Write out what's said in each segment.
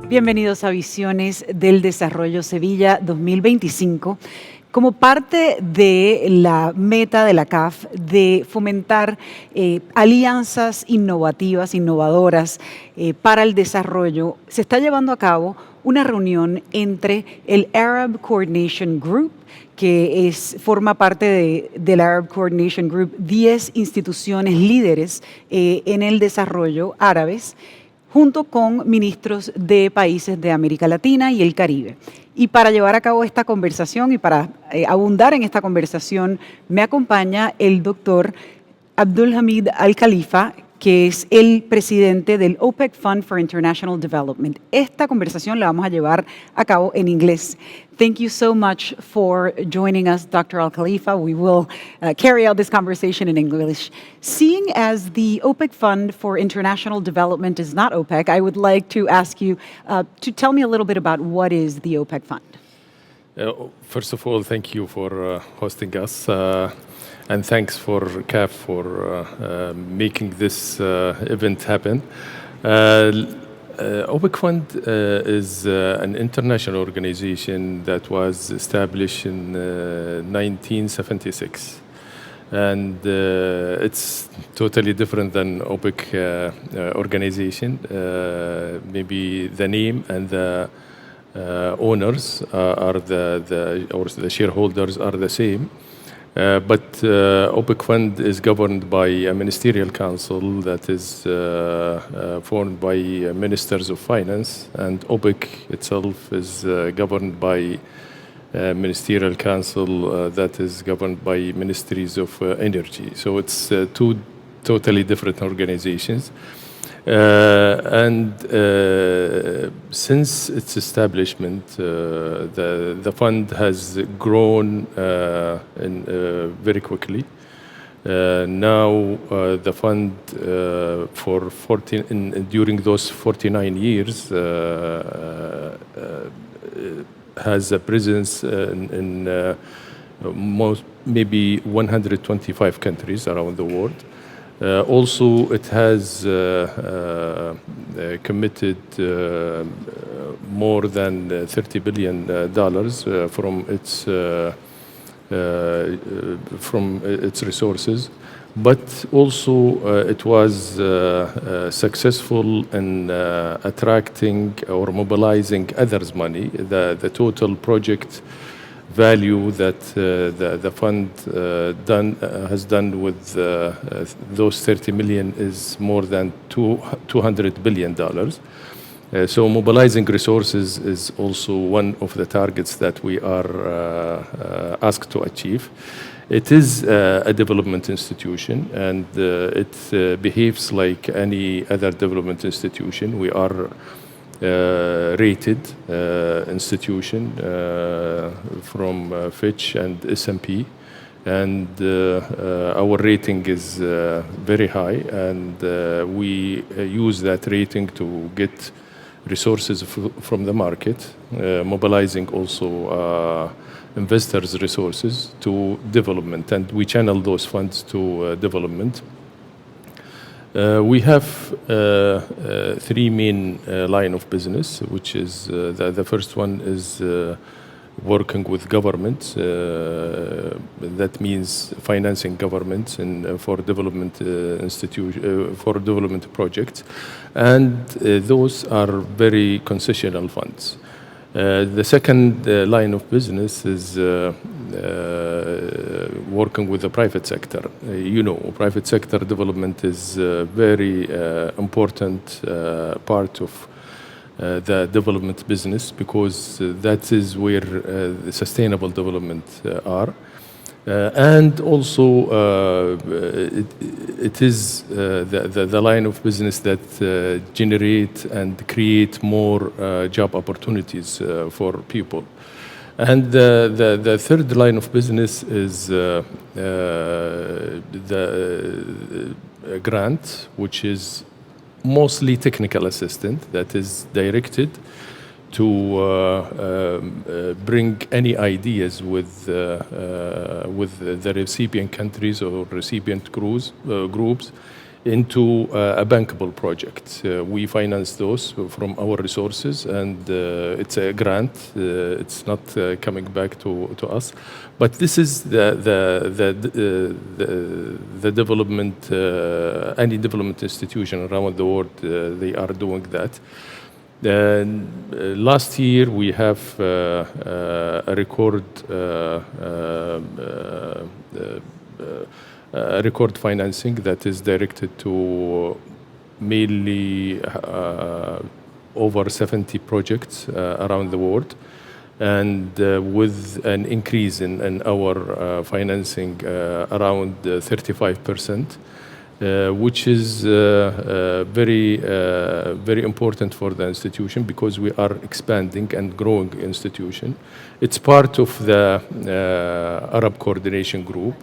Bienvenidos a Visiones del Desarrollo Sevilla 2025. Como parte de la meta de la CAF de fomentar alianzas innovadoras para el desarrollo, se está llevando a cabo una reunión entre el Arab Coordination Group, que forma parte del Arab Coordination Group, 10 instituciones líderes en el desarrollo árabes, junto con ministros de países de América Latina y el Caribe. Y para llevar a cabo esta conversación y para abundar en esta conversación, me acompaña el doctor Abdulhamid Alkhalifa, que es el presidente del OPEP Fund for International Development. Esta conversación la vamos a llevar a cabo en inglés. Thank you so much for joining us, Dr. Alkhalifa. We will carry out this conversation in English. Seeing as the OPEC Fund for International Development is not OPEC, I would like to ask you to tell me a little bit about what is the OPEC Fund. First of all, thank you for hosting us. And thanks for CAF for making this event happen. OPEC Fund is an international organization that was established in 1976. And it's totally different than OPEC organization. Maybe the name and the owners or the shareholders are the same. But OPEC Fund is governed by a ministerial council that is formed by ministers of finance, and OPEC itself is governed by a ministerial council that is governed by ministries of energy. So it's two totally different organizations. Since its establishment, the fund has grown very quickly. Now, the fund during those 49 years has a presence in maybe 125 countries around the world. Also, it has committed more than $30 billion from its resources, but also it was successful in attracting or mobilizing others' money. The total project value that the fund has done with those 30 million is more than $200 billion. So mobilizing resources is also one of the targets that we are asked to achieve. It is a development institution, and it behaves like any other development institution. We are rated institution from Fitch and S&P, and our rating is very high, and we use that rating to get resources from the market, mobilizing also investors' resources to development, and we channel those funds to development. We have three main line of business, which is the first one is working with governments. That means financing governments for development for development projects, and those are very concessional funds. The second line of business is working with the private sector. Private sector development is a very important part of the development business, because that is where the sustainable development are. And also, it is the line of business that generate and create more job opportunities for people. And the third line of business is the grant, which is mostly technical assistance that is directed to bring any ideas with the recipient countries or recipient groups into a bankable project. We finance those from our resources, and it's a grant. It's not coming back to us, but this is the development. Any development institution around the world, they are doing that. Last year we have a record financing that is directed to mainly over 70 projects around the world, and with an increase in our financing around 35%. Which is very important for the institution, because we are expanding and growing institution. It's part of the Arab Coordination Group,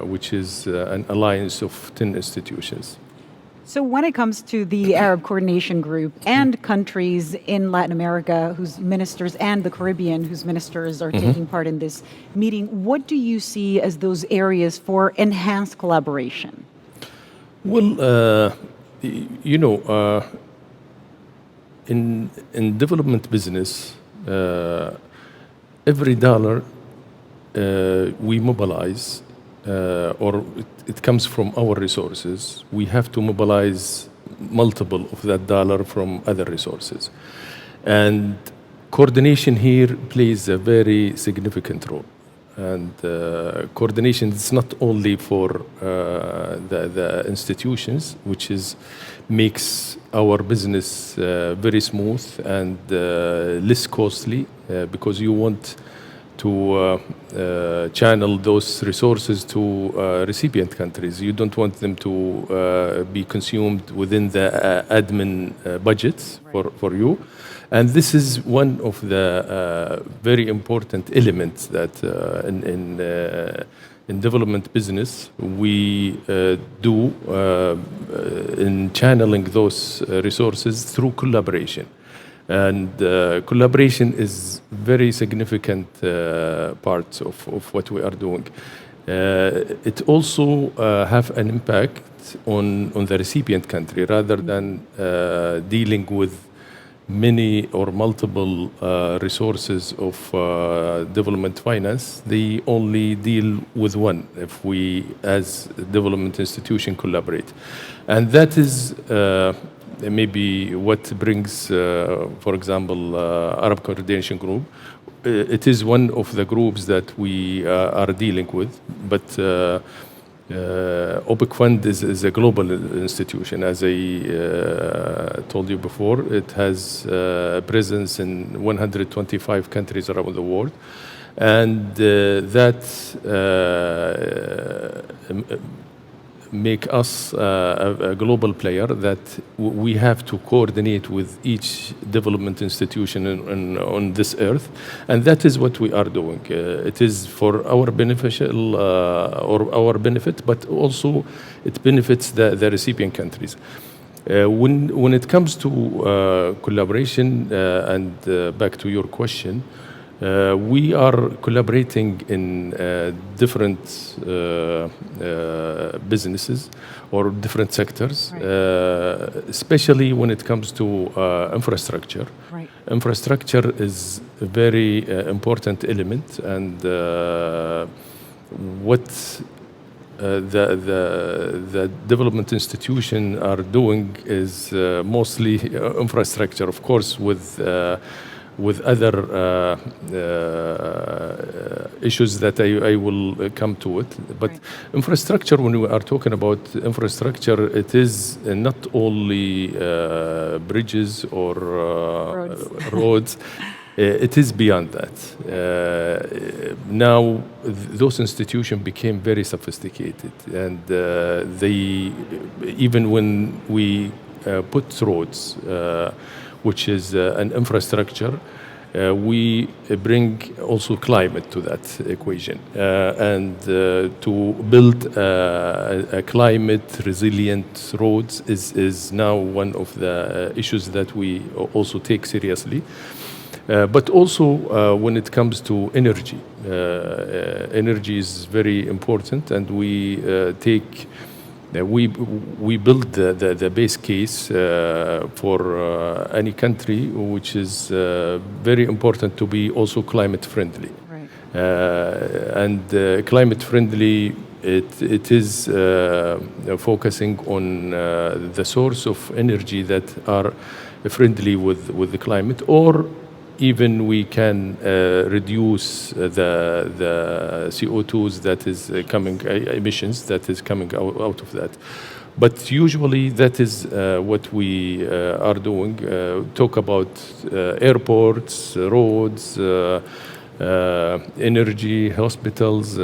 which is an alliance of 10 institutions. So when it comes to the Arab Coordination Group and countries in Latin America whose ministers, and the Caribbean whose ministers are taking part in this meeting, what do you see as those areas for enhanced collaboration? Well, in development business, every dollar we mobilize, or it comes from our resources, we have to mobilize multiple of that dollar from other resources. And coordination here plays a very significant role. And coordination is not only for the institutions, which makes our business very smooth and less costly, because you want to channel those resources to recipient countries. You don't want them to be consumed within the admin budgets for you. And this is one of the very important elements that in development business we do in channeling those resources through collaboration. And collaboration is very significant part of what we are doing. It also have an impact on the recipient country, rather than dealing with many or multiple resources of development finance. They only deal with one if we, as a development institution, collaborate. And that is maybe what brings, for example, Arab Coordination Group. It is one of the groups that we are dealing with, but OPEC Fund is a global institution. As I told you before, it has a presence in 125 countries around the world. And that make us a global player, that we have to coordinate with each development institution on this earth, and that is what we are doing. It is for our beneficial or our benefit, but also it benefits the recipient countries. When it comes to collaboration, and back to your question, we are collaborating in different businesses or different sectors, especially when it comes to infrastructure. Right. Infrastructure is a very important element, and what the development institution are doing is mostly infrastructure, of course, with other issues that I will come to it. But right. Infrastructure, when we are talking about infrastructure, it is not only bridges or roads. It is beyond that. Now, those institutions became very sophisticated, and they, even when we put roads, which is an infrastructure, we bring also climate to that equation. And to build a climate resilient roads is now one of the issues that we also take seriously. But also when it comes to energy, energy is very important, and we take we build the base case for any country, which is very important to be also climate friendly. And climate friendly, it is focusing on the source of energy that are friendly with the climate, or even we can reduce the CO2s that is coming, emissions that is coming out of that. But usually that is what we are doing. Talk about airports, roads, energy, hospitals,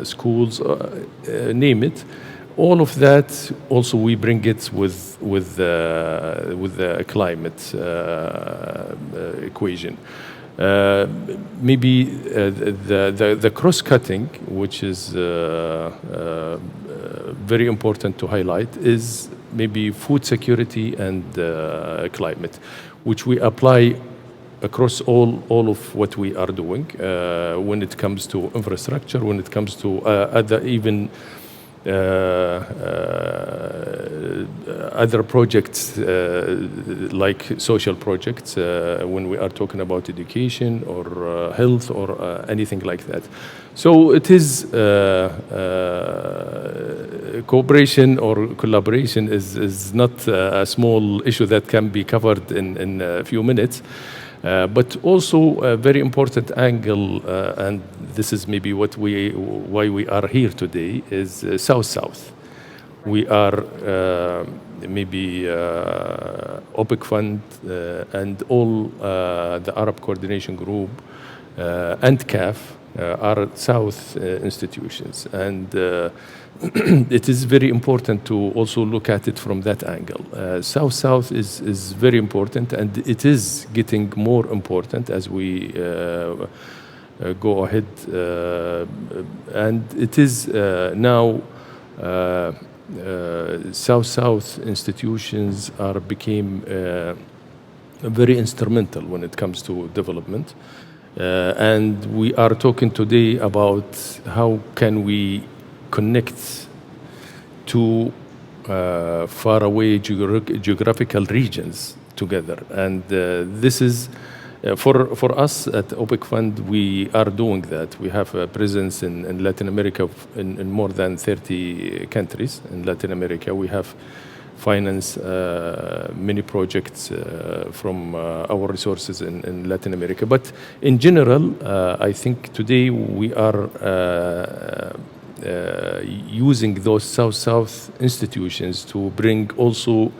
schools, name it. All of that also we bring it with the climate equation. Maybe the cross-cutting, which is very important to highlight, is maybe food security and climate, which we apply across all of what we are doing when it comes to infrastructure, when it comes to other even other projects like social projects when we are talking about education or health or anything like that. So it is cooperation or collaboration is not a small issue that can be covered in a few minutes. But also a very important angle, and this is maybe why we are here today, is South-South. We are maybe OPEC Fund and all the Arab Coordination Group and CAF are South institutions. And it is very important to also look at it from that angle. South-South is very important, and it is getting more important as we go ahead. And it is now South-South institutions became very instrumental when it comes to development. And we are talking today about how can we connect to faraway geographical regions together. And this is, for us at OPEC Fund, we are doing that. We have a presence in Latin America in more than 30 countries in Latin America. We have financed many projects from our resources in Latin America. But in general, I think today we are using those South-South institutions to bring also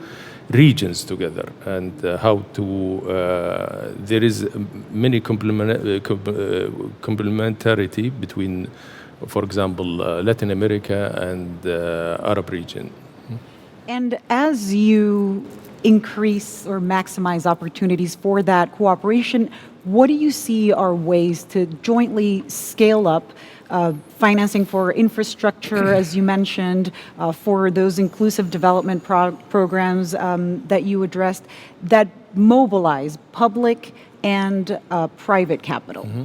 regions together, and how to there is many complementarity between, for example, Latin America and Arab region. And as you increase or maximize opportunities for that cooperation, what do you see are ways to jointly scale up financing for infrastructure, as you mentioned, for those inclusive development programs that you addressed, that mobilize public and private capital? Mm-hmm.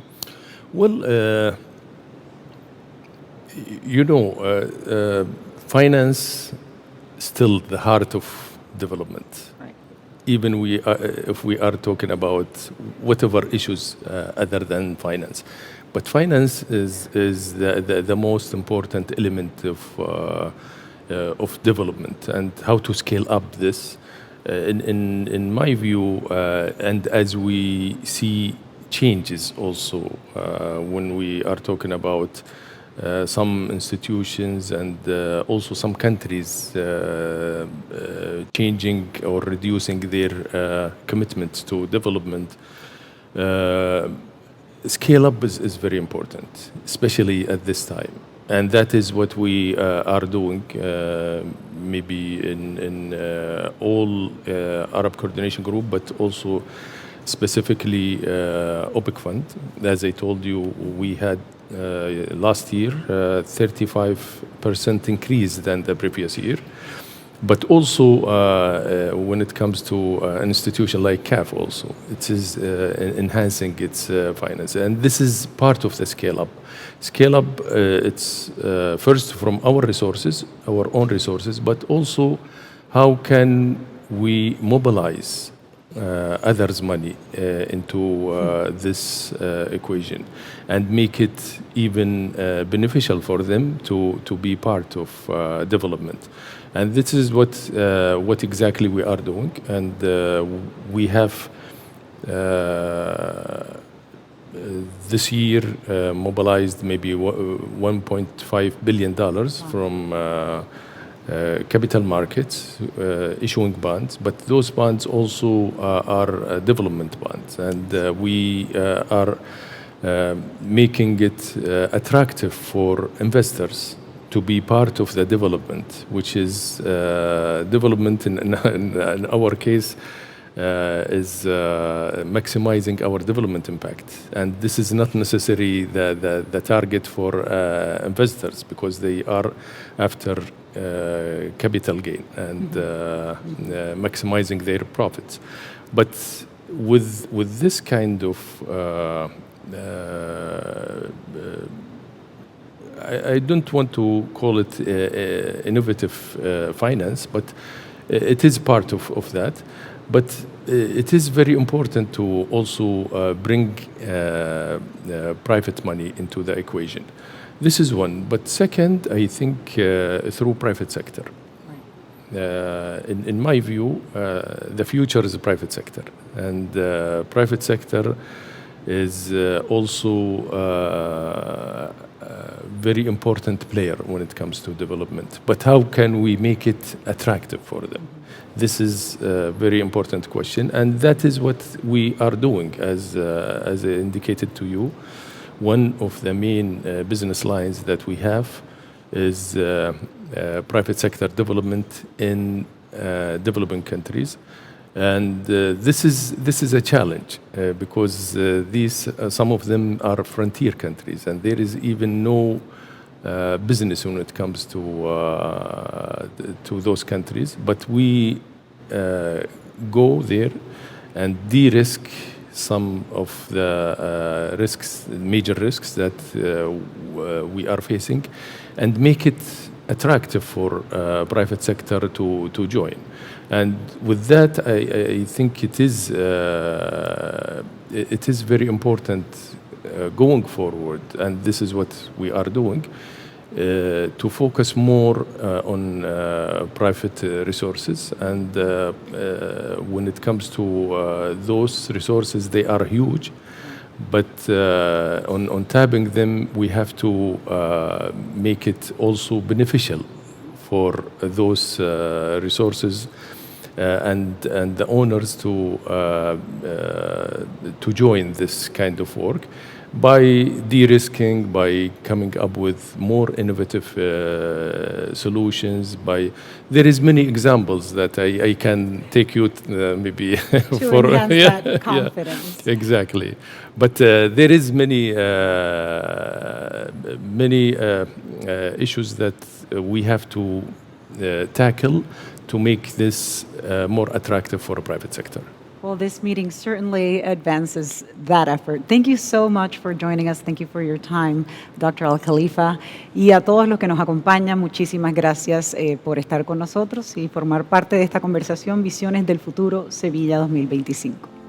Well, finance still the heart of development. Right. Even if we are talking about whatever issues other than finance. But finance is the most important element of development, and how to scale up this. In my view, and as we see changes also when we are talking about some institutions and also some countries changing or reducing their commitments to development. Scale up is very important, especially at this time. And that is what we are doing, maybe in all Arab Coordination Group, but also specifically OPEC Fund. As I told you, we had last year 35% increase than the previous year. But also, when it comes to an institution like CAF also, it is enhancing its finance. And this is part of the scale-up. Scale-up, it's first from our resources, our own resources, but also how can we mobilize others' money into this equation and make it even beneficial for them to be part of development. And this is what exactly we are doing. And we have this year mobilized maybe $1.5 billion from capital markets, issuing bonds, but those bonds also are development bonds, and we are making it attractive for investors to be part of the development, which is development in our case is maximizing our development impact. And this is not necessarily the target for investors, because they are after capital gain and maximizing their profits. But with this kind of I don't want to call it innovative finance, but it is part of that. But it is very important to also bring private money into the equation. This is one. But second, I think through private sector. In my view, the future is the private sector. And private sector is also very important player when it comes to development. But how can we make it attractive for them? This is a very important question, and that is what we are doing. As I indicated to you, one of the main business lines that we have is private sector development in developing countries. And this is a challenge because these some of them are frontier countries, and there is even no business when it comes to those countries. But we go there and de-risk some of the risks, major risks that we are facing, and make it attractive for private sector to join. And with that, I think it is very important going forward, and this is what we are doing, to focus more on private resources. And when it comes to those resources, they are huge. But on tapping them, we have to make it also beneficial for those resources and the owners to join this kind of work by de-risking, by coming up with more innovative solutions. There is many examples that I can take you maybe to enhance that confidence. Yeah, exactly. But there is many issues that we have to tackle to make this more attractive for the private sector. Well, this meeting certainly advances that effort. Thank you so much for joining us. Thank you for your time, Dr. Alkhalifa. Y a todos los que nos acompañan, muchísimas gracias por estar con nosotros y formar parte de esta conversación Visiones del Futuro Sevilla 2025.